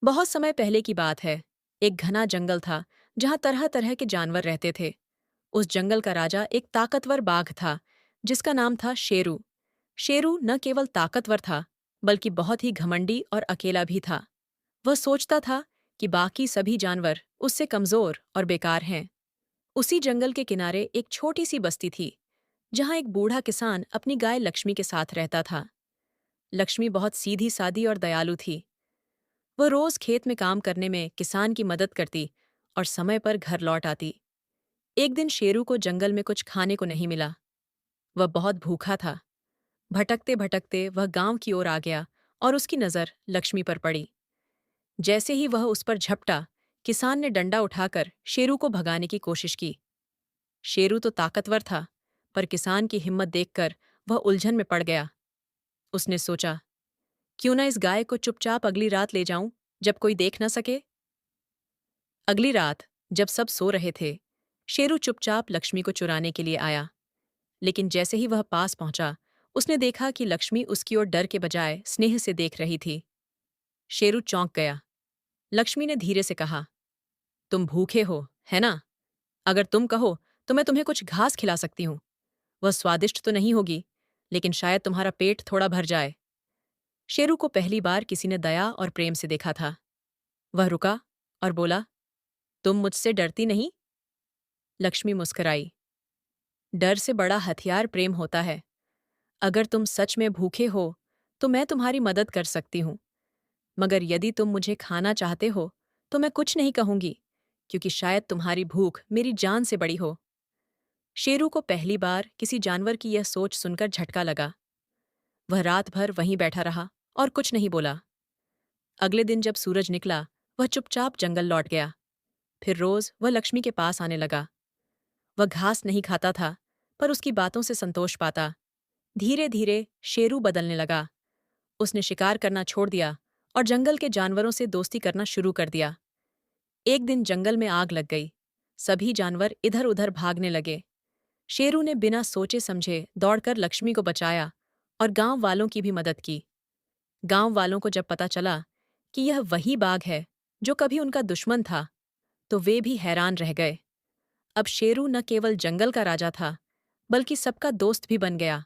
बहुत समय पहले की बात है। एक घना जंगल था जहां तरह तरह के जानवर रहते थे। उस जंगल का राजा एक ताकतवर बाघ था जिसका नाम था शेरू। शेरू न केवल ताकतवर था बल्कि बहुत ही घमंडी और अकेला भी था। वह सोचता था कि बाकी सभी जानवर उससे कमजोर और बेकार हैं। उसी जंगल के किनारे एक छोटी सी बस्ती थी जहां एक बूढ़ा किसान अपनी गाय लक्ष्मी के साथ रहता था। लक्ष्मी बहुत सीधी सादी और दयालु थी। वह रोज खेत में काम करने में किसान की मदद करती और समय पर घर लौट आती। एक दिन शेरू को जंगल में कुछ खाने को नहीं मिला। वह बहुत भूखा था। भटकते भटकते वह गांव की ओर आ गया और उसकी नजर लक्ष्मी पर पड़ी। जैसे ही वह उस पर झपटा, किसान ने डंडा उठाकर शेरू को भगाने की कोशिश की। शेरू तो ताकतवर था, पर किसान की हिम्मत देखकर वह उलझन में पड़ गया। उसने सोचा, क्यों न इस गाय को चुपचाप अगली रात ले जाऊं, जब कोई देख न सके। अगली रात जब सब सो रहे थे, शेरू चुपचाप लक्ष्मी को चुराने के लिए आया। लेकिन जैसे ही वह पास पहुंचा, उसने देखा कि लक्ष्मी उसकी ओर डर के बजाय स्नेह से देख रही थी। शेरू चौंक गया। लक्ष्मी ने धीरे से कहा, तुम भूखे हो, है ना? अगर तुम कहो तो मैं तुम्हें कुछ घास खिला सकती हूँ। वह स्वादिष्ट तो नहीं होगी, लेकिन शायद तुम्हारा पेट थोड़ा भर जाए। शेरू को पहली बार किसी ने दया और प्रेम से देखा था। वह रुका और बोला, तुम मुझसे डरती नहीं? लक्ष्मी मुस्कुराई। डर से बड़ा हथियार प्रेम होता है। अगर तुम सच में भूखे हो तो मैं तुम्हारी मदद कर सकती हूँ, मगर यदि तुम मुझे खाना चाहते हो तो मैं कुछ नहीं कहूंगी, क्योंकि शायद तुम्हारी भूख मेरी जान से बड़ी हो। शेरू को पहली बार किसी जानवर की यह सोच सुनकर झटका लगा। वह रात भर वहीं बैठा रहा और कुछ नहीं बोला। अगले दिन जब सूरज निकला, वह चुपचाप जंगल लौट गया। फिर रोज वह लक्ष्मी के पास आने लगा। वह घास नहीं खाता था, पर उसकी बातों से संतोष पाता। धीरे धीरे शेरू बदलने लगा। उसने शिकार करना छोड़ दिया और जंगल के जानवरों से दोस्ती करना शुरू कर दिया। एक दिन जंगल में आग लग गई। सभी जानवर इधर उधर भागने लगे। शेरू ने बिना सोचे समझे दौड़कर लक्ष्मी को बचाया और गांव वालों की भी मदद की। गांव वालों को जब पता चला कि यह वही बाघ है जो कभी उनका दुश्मन था, तो वे भी हैरान रह गए। अब शेरू न केवल जंगल का राजा था, बल्कि सबका दोस्त भी बन गया।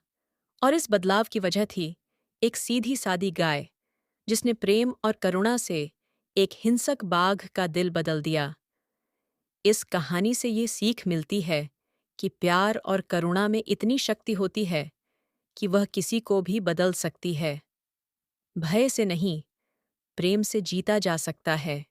और इस बदलाव की वजह थी एक सीधी सादी गाय, जिसने प्रेम और करुणा से एक हिंसक बाघ का दिल बदल दिया। इस कहानी से ये सीख मिलती है कि प्यार और करुणा में इतनी शक्ति होती है कि वह किसी को भी बदल सकती है। भय से नहीं, प्रेम से जीता जा सकता है।